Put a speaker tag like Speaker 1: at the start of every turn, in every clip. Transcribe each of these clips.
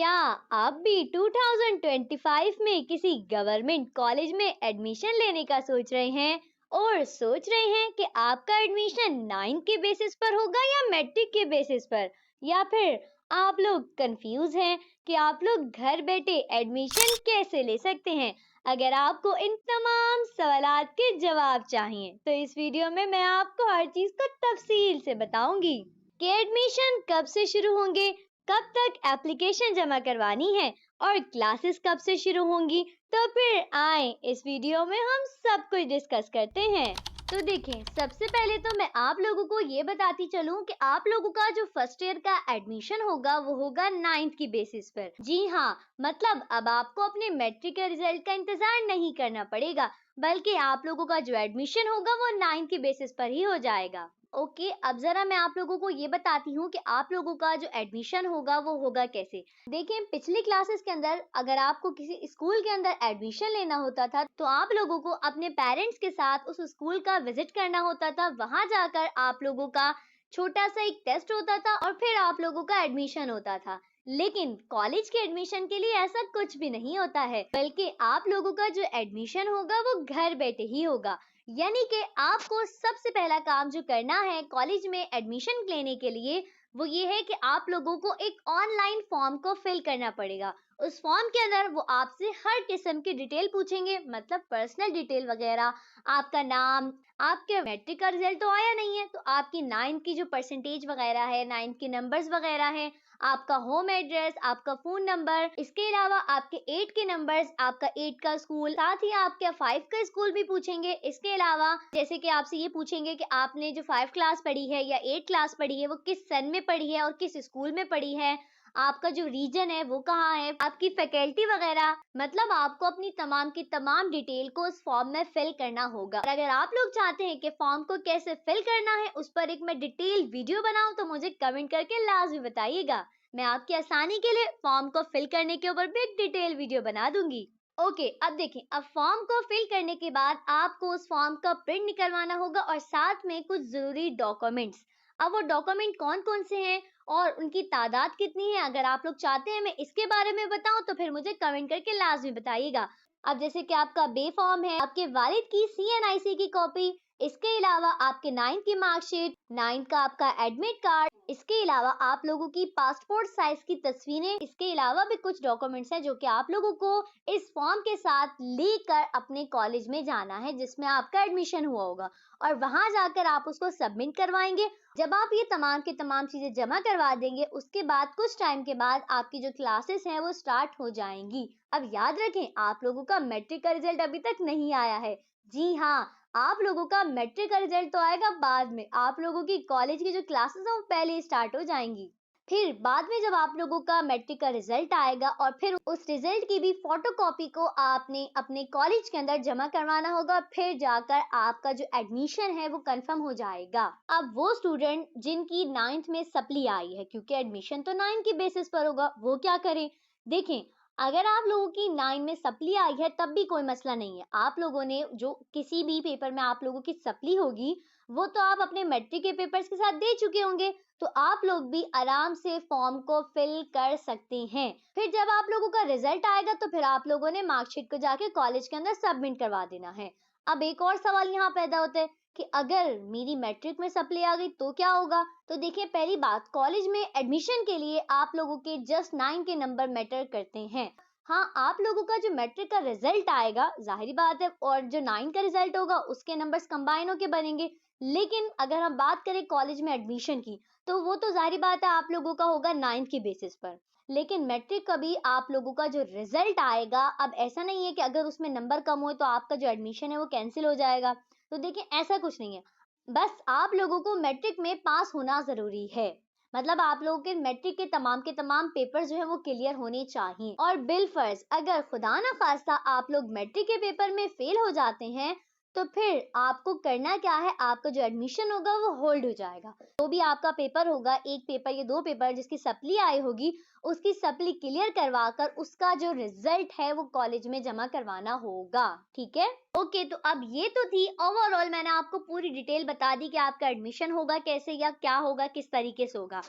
Speaker 1: क्या आप भी 2025 में किसी गवर्नमेंट कॉलेज में एडमिशन लेने का सोच रहे हैं और सोच रहे हैं कि आपका एडमिशन 9 के बेसिस पर होगा या मैट्रिक के बेसिस पर, या फिर आप लोग कंफ्यूज हैं कि आप लोग घर बैठे एडमिशन कैसे ले सकते हैं। अगर आपको इन तमाम सवालात के जवाब चाहिए तो इस वीडियो में मैं आपको हर चीज को तफसील से बताऊंगी कि एडमिशन कब से शुरू होंगे, कब तक एप्लीकेशन जमा करवानी है और क्लासेस कब से शुरू होंगी। तो फिर आए इस वीडियो में हम सब कुछ डिस्कस करते हैं। तो देखें, सबसे पहले तो मैं आप लोगों को ये बताती चलूं कि आप लोगों का जो फर्स्ट ईयर का एडमिशन होगा वो होगा 9th की बेसिस पर। जी हाँ, मतलब अब आपको अपने मैट्रिक के रिजल्ट का इंतजार नहीं करना पड़ेगा, बल्कि आप लोगों का जो एडमिशन होगा वो 9th की बेसिस पर ही हो जाएगा। ओके, अब जरा मैं आप लोगों को ये बताती हूँ कि आप लोगों का जो एडमिशन होगा वो होगा कैसे। देखिए, पिछली क्लासेस के अंदर अगर आपको किसी स्कूल के अंदर एडमिशन लेना होता था तो आप लोगों को अपने पेरेंट्स के साथ उस स्कूल का विजिट करना होता था। वहां जाकर आप लोगों का छोटा सा एक टेस्ट होता था और फिर आप लोगों का एडमिशन होता था। लेकिन कॉलेज के एडमिशन के लिए ऐसा कुछ भी नहीं होता है, बल्कि आप लोगों का जो एडमिशन होगा वो घर बैठे ही होगा। यानी कि आपको सबसे पहला काम जो करना है कॉलेज में एडमिशन लेने के लिए वो ये है कि आप लोगों को एक ऑनलाइन फॉर्म को फिल करना पड़ेगा। उस फॉर्म के अंदर वो आपसे हर किस्म की डिटेल पूछेंगे, मतलब पर्सनल डिटेल वगैरह, आपका नाम, आपके मैट्रिक का रिजल्ट तो आया नहीं है तो आपकी 9th की जो परसेंटेज वगैरह है, 9th के नंबर्स वगैरह हैं, आपका होम एड्रेस, आपका फोन नंबर, इसके अलावा आपके 8 के नंबर्स, आपका 8 का स्कूल, साथ ही आपके 5 का स्कूल भी पूछेंगे। इसके अलावा जैसे कि आपसे ये पूछेंगे कि आपने जो 5 क्लास पढ़ी है या 8 क्लास पढ़ी है वो किस सन में पढ़ी है और किस स्कूल में पढ़ी है, आपका जो रीजन है वो कहाँ है, आपकी फैकल्टी वगैरह, मतलब आपको अपनी तमाम की तमाम डिटेल को उस फॉर्म में फिल करना होगा। और अगर आप लोग चाहते हैं कि फॉर्म को कैसे फिल करना है उस पर एक मैं डिटेल वीडियो बनाऊं तो मुझे कमेंट करके लाजमी बताइएगा। मैं आपकी आसानी के लिए फॉर्म को फिल करने के ऊपर भी एक डिटेल वीडियो बना दूंगी। ओके, अब देखें, अब फॉर्म को फिल करने के बाद आपको उस फॉर्म का प्रिंट निकलवाना होगा और साथ में कुछ जरूरी डॉक्यूमेंट्स। अब वो डॉक्यूमेंट कौन कौन से हैं और उनकी तादाद कितनी है, अगर आप लोग चाहते हैं मैं इसके बारे में बताऊं तो फिर मुझे कमेंट करके लाजमी बताइएगा। अब जैसे कि आपका बे फॉर्म है, आपके वालिद की CNIC की कॉपी, इसके अलावा आपके 9th की मार्कशीट, 9th का आपका एडमिट कार्ड, इसके अलावा आप लोगों की पासपोर्ट साइज की तस्वीरें, इसके अलावा भी कुछ डॉक्यूमेंट्स हैं जो कि आप लोगों को इस फॉर्म के साथ लेकर अपने कॉलेज में जाना है जिसमें आपका एडमिशन हुआ होगा और वहां जाकर आप उसको सबमिट करवाएंगे। जब आप ये तमाम की तमाम चीजें जमा करवा देंगे उसके बाद कुछ टाइम के बाद आपकी जो क्लासेस हैं वो स्टार्ट हो जाएंगी। अब याद रखें, आप लोगों का मैट्रिक का रिजल्ट अभी तक नहीं आया है। जी हाँ, आप लोगों का मैट्रिक का रिजल्ट तो आएगा बाद में, आप लोगों की कॉलेज की जो क्लासेस हैं वो पहले ही स्टार्ट हो जाएंगी। फिर बाद में जब आप लोगों का मैट्रिक का रिजल्ट आएगा और फिर उस रिजल्ट की भी फोटोकॉपी को आपने अपने कॉलेज के अंदर जमा करवाना होगा, फिर जाकर आपका जो एडमिशन है वो कंफर्म हो जाएगा। अब वो स्टूडेंट जिनकी 9th में सप्ली आई है, क्योंकि एडमिशन तो 9th की बेसिस पर होगा, वो क्या करें। देखें, अगर आप लोगों की 9 में सप्ली आई है तब भी कोई मसला नहीं है। आप लोगों ने जो किसी भी पेपर में आप लोगों की सप्ली होगी वो तो आप अपने मैट्रिक के पेपर्स के साथ दे चुके होंगे, तो आप लोग भी आराम से फॉर्म को फिल कर सकते हैं। फिर जब आप लोगों का रिजल्ट आएगा तो फिर आप लोगों ने मार्कशीट को जाके कॉलेज के अंदर सबमिट करवा देना है। अब एक और सवाल यहाँ पैदा होता है कि अगर मेरी मैट्रिक में सप्ली आ गई तो क्या होगा। तो देखिए, पहली बात, कॉलेज में एडमिशन के लिए आप लोगों के जस्ट 9 के नंबर मैटर करते हैं। हाँ, आप लोगों का जो मैट्रिक का रिजल्ट आएगा जाहिर बात है और जो 9 का रिजल्ट होगा उसके नंबर्स कंबाइन होके बनेंगे। लेकिन अगर हम बात करें कॉलेज में एडमिशन की तो वो तो जाहिर बात है आप लोगों का होगा 9 की बेसिस पर। लेकिन मैट्रिक का भी आप लोगों का जो रिजल्ट आएगा, अब ऐसा नहीं है कि अगर उसमें नंबर कम हो तो आपका जो एडमिशन है वो कैंसिल हो जाएगा। तो देखिए, ऐसा कुछ नहीं है, बस आप लोगों को मैट्रिक में पास होना जरूरी है। मतलब आप लोगों के मैट्रिक के तमाम पेपर जो है वो क्लियर होने चाहिए। और बिलफर्ज अगर खुदा ना खास्ता आप लोग मैट्रिक के पेपर में फेल हो जाते हैं तो फिर आपको करना क्या है, आपका जो एडमिशन होगा वो होल्ड हो जाएगा। तो भी आपका पेपर होगा, एक पेपर या दो पेपर जिसकी सप्ली आई होगी, उसकी सप्ली क्लियर करवाकर उसका जो रिजल्ट है वो कॉलेज में जमा करवाना होगा। ठीक है, ओके। तो अब ये तो थी ओवरऑल, मैंने आपको पूरी डिटेल बता दी कि आपका एडमिशन होगा कैसे या क्या होगा, किस तरीके से होगा।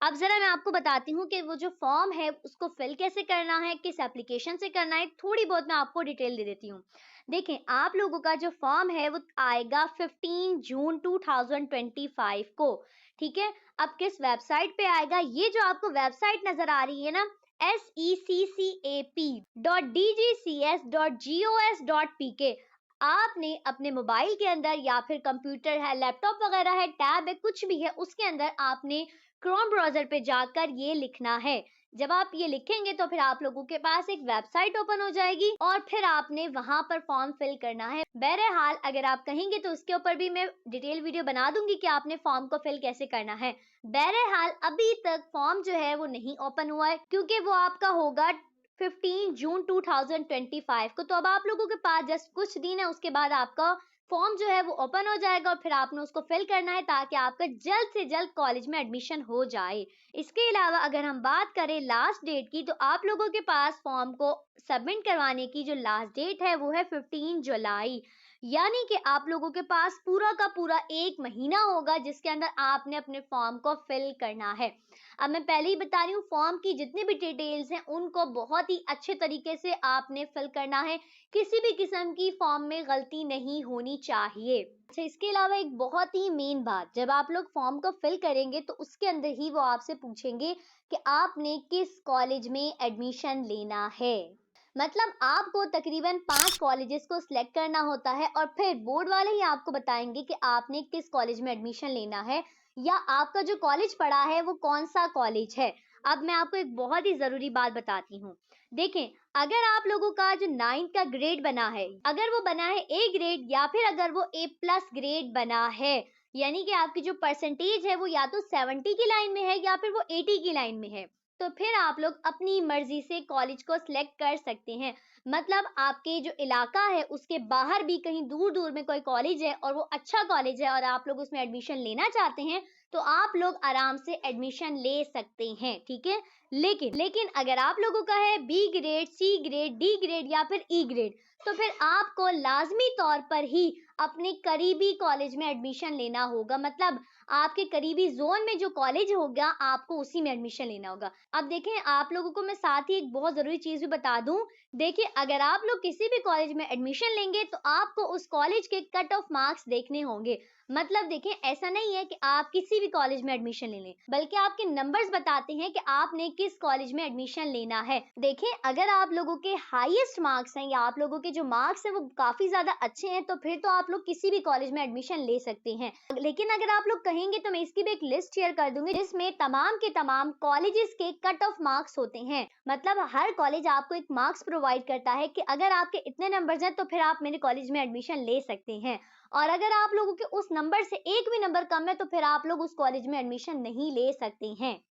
Speaker 1: अब जरा मैं आपको बताती हूँ कि वो जो फॉर्म है उसको फिल कैसे करना है, किस एप्लीकेशन से करना है, थोड़ी बहुत मैं आपको डिटेल दे देती हूँ। देखें, आप लोगों का जो फॉर्म है वो आएगा 15 जून 2025 को, ठीक है। अब किस वेबसाइट पे आएगा, ये जो आपको वेबसाइट नजर आ रही है ना, seccap.dgcs.gos.pk, आपने अपने मोबाइल के अंदर या फिर कंप्यूटर है, लैपटॉप वगैरह है, टैब है, कुछ भी है, उसके अंदर आपने क्रोम ब्राउजर पे जाकर ये लिखना है। जब आप ये लिखेंगे तो फिर आप लोगों के पास एक वेबसाइट ओपन हो जाएगी और फिर आपने वहां पर फॉर्म फिल करना है। बहरहाल अगर आप कहेंगे तो उसके ऊपर भी मैं डिटेल वीडियो बना दूंगी कि आपने फॉर्म को फिल कैसे करना है। बहरहाल अभी तक फॉर्म जो है वो नहीं ओपन हुआ है, क्योंकि वो आपका होगा 15 जून 2025 को। तो अब आप लोगों के पास जस्ट कुछ दिन है, उसके बाद आपका फॉर्म जो है वो ओपन हो जाएगा और फिर आपने उसको फिल करना है ताकि आपका जल्द से जल्द कॉलेज में एडमिशन हो जाए। इसके अलावा अगर हम बात करें लास्ट डेट की, तो आप लोगों के पास फॉर्म को सबमिट करवाने की जो लास्ट डेट है वो है 15 जुलाई, यानी कि आप लोगों के पास पूरा का पूरा एक महीना होगा जिसके अंदर आपने अपने फॉर्म को फिल करना है। अब मैं पहले ही बता रही हूँ, फॉर्म की जितनी भी डिटेल्स हैं उनको बहुत ही अच्छे तरीके से आपने फिल करना है, किसी भी किस्म की फॉर्म में गलती नहीं होनी चाहिए। अच्छा, इसके अलावा एक बहुत ही मेन बात, जब आप लोग फॉर्म को फिल करेंगे तो उसके अंदर ही वो आपसे पूछेंगे कि आपने किस कॉलेज में एडमिशन लेना है। मतलब आपको तकरीबन 5 कॉलेजेस को सिलेक्ट करना होता है और फिर बोर्ड वाले ही आपको बताएंगे कि आपने किस कॉलेज में एडमिशन लेना है या आपका जो कॉलेज पड़ा है वो कौन सा कॉलेज है। अब मैं आपको एक बहुत ही जरूरी बात बताती हूँ। देखें, अगर आप लोगों का जो 9th का ग्रेड बना है, अगर वो बना है ए ग्रेड या फिर अगर वो A+ ग्रेड बना है, यानी कि आपकी जो परसेंटेज है वो या तो 70 की लाइन में है या फिर वो 80 की लाइन में है, तो फिर आप लोग अपनी मर्जी से कॉलेज को सिलेक्ट कर सकते हैं। मतलब आपके जो इलाका है उसके बाहर भी कहीं दूर दूर में कोई कॉलेज है और वो अच्छा कॉलेज है और आप लोग उसमें एडमिशन लेना चाहते हैं, तो आप लोग आराम से एडमिशन ले सकते हैं, ठीक है। लेकिन अगर आप लोगों का है B grade, C grade, D grade या फिर ई ग्रेड, तो फिर आपको लाजमी तौर पर ही अपने करीबी कॉलेज में एडमिशन लेना होगा। मतलब आपके करीबी जोन में जो कॉलेज होगा आपको उसी में एडमिशन लेना होगा। अब देखें, आप लोगों को मैं साथ ही एक बहुत जरूरी चीज भी बता दूं। देखिए, अगर आप लोग किसी भी कॉलेज में एडमिशन लेंगे तो आपको उस कॉलेज के कट ऑफ मार्क्स देखने होंगे। मतलब देखें, ऐसा नहीं है कि आप किसी भी कॉलेज में एडमिशन ले लें, बल्कि आपके नंबर्स बताते हैं कि आपने किस कॉलेज में एडमिशन लेना है। देखें, अगर आप लोगों के हाईएस्ट मार्क्स हैं या आप लोगों के जो मार्क्स हैं वो काफी ज्यादा अच्छे हैं, तो फिर तो आप लोग किसी भी कॉलेज में एडमिशन ले सकते हैं। लेकिन अगर आप लोग कहेंगे तो मैं इसकी भी एक लिस्ट शेयर कर दूंगी जिसमें तमाम के तमाम कॉलेजेस के कट ऑफ मार्क्स होते हैं। मतलब हर कॉलेज आपको एक मार्क्स प्रोवाइड करता है कि अगर आपके इतने नंबर्स हैं तो फिर आप मेरे कॉलेज में एडमिशन ले सकते हैं, और अगर आप लोगों के उस नंबर से एक भी नंबर कम है तो फिर आप लोग उस कॉलेज में एडमिशन नहीं ले सकते हैं।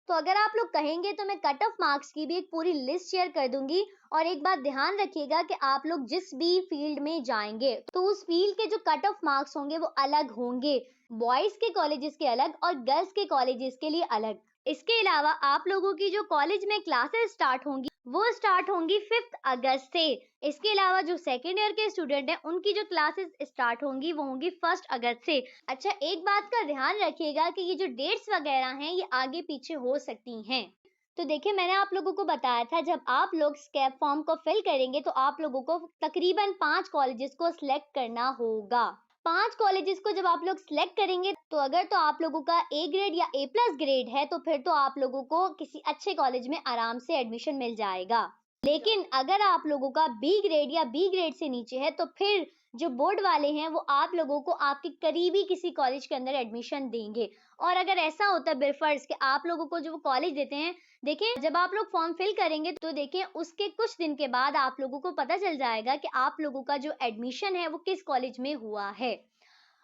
Speaker 1: तो अगर आप लोग कहेंगे तो मैं कट ऑफ मार्क्स की भी एक पूरी लिस्ट शेयर कर दूंगी। और एक बात ध्यान रखिएगा कि आप लोग जिस भी फील्ड में जाएंगे तो उस फील्ड के जो कट ऑफ मार्क्स होंगे वो अलग होंगे, बॉयज के कॉलेजेस के अलग और गर्ल्स के कॉलेजेस के लिए अलग। इसके अलावा आप लोगों की जो कॉलेज में क्लासेस स्टार्ट होंगी वो स्टार्ट होंगी 5 अगस्त से। इसके अलावा जो सेकेंड ईयर के स्टूडेंट हैं उनकी जो क्लासेस स्टार्ट होंगी वो होंगी 1 अगस्त से। अच्छा, एक बात का ध्यान रखिएगा कि ये जो डेट्स वगैरह हैं ये आगे पीछे हो सकती हैं। तो देखिए, मैंने आप लोगों को बताया था जब आप लोग स्कैप फॉर्म को फिल करेंगे तो आप लोगों को तकरीबन 5 कॉलेजेस को सिलेक्ट करना होगा। 5 कॉलेजेस को जब आप लोग सिलेक्ट करेंगे तो अगर तो आप लोगों का ए ग्रेड या A+ ग्रेड है तो फिर तो आप लोगों को किसी अच्छे कॉलेज में आराम से एडमिशन मिल जाएगा। लेकिन अगर आप लोगों का बी ग्रेड या बी ग्रेड से नीचे है तो फिर जो बोर्ड वाले हैं वो आप लोगों को आपके करीबी किसी कॉलेज के अंदर एडमिशन देंगे। और अगर ऐसा होता है बिलफर्ज कि आप लोगों को जो वो कॉलेज देते हैं, देखिए जब आप लोग फॉर्म फिल करेंगे तो देखिए उसके कुछ दिन के बाद आप लोगों को पता चल जाएगा कि आप लोगों का जो एडमिशन है वो किस कॉलेज में हुआ है।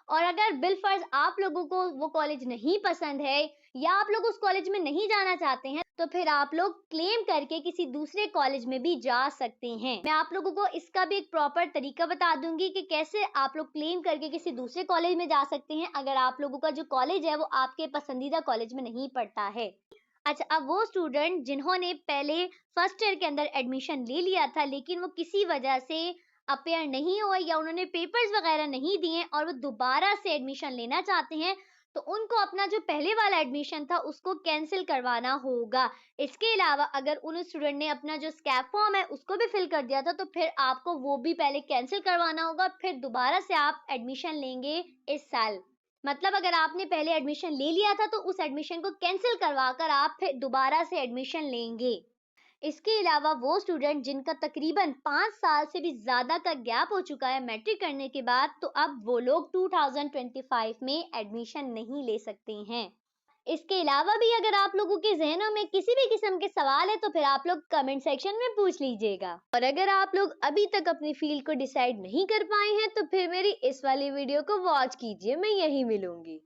Speaker 1: और अगर बिलफर्ज आप लोगों को वो कॉलेज नहीं पसंद है या आप लोग उस कॉलेज में नहीं जाना चाहते हैं तो फिर आप लोग क्लेम करके किसी दूसरे कॉलेज में भी जा सकते हैं। मैं आप लोगों को इसका भी एक प्रॉपर तरीका बता दूंगी कि कैसे आप लोग क्लेम करके किसी दूसरे कॉलेज में जा सकते हैं अगर आप लोगों का जो कॉलेज है वो आपके पसंदीदा कॉलेज में नहीं पड़ता है। अच्छा, अब वो स्टूडेंट जिन्होंने पहले फर्स्ट ईयर के अंदर एडमिशन ले लिया था लेकिन वो किसी वजह से अपेयर नहीं हुए या उन्होंने पेपर्स वगैरह नहीं दिए और वो दोबारा से एडमिशन लेना चाहते हैं, तो उनको अपना जो पहले वाला एडमिशन था उसको कैंसिल करवाना होगा। इसके अलावा अगर उन स्टूडेंट ने अपना जो स्कैप फॉर्म है उसको भी फिल कर दिया था, तो फिर आपको वो भी पहले कैंसिल करवाना होगा, फिर दोबारा से आप एडमिशन लेंगे इस साल। मतलब अगर आपने पहले एडमिशन ले लिया था तो उस एडमिशन को कैंसिल करवा कर आप फिर दोबारा से एडमिशन लेंगे। इसके अलावा वो स्टूडेंट जिनका तकरीबन 5 साल से भी ज़्यादा का गैप हो चुका है मैट्रिक करने के बाद, तो अब वो लोग 2025 में एडमिशन नहीं ले सकते हैं। इसके अलावा भी अगर आप लोगों के ज़हनों में किसी भी किस्म के सवाल है तो फिर आप लोग कमेंट सेक्शन में पूछ लीजिएगा। और अगर आप लोग अभी तक अपनी फील्ड को डिसाइड नहीं कर पाए हैं तो फिर मेरी इस वाली वीडियो को वॉच कीजिए, मैं यहीं मिलूंगी।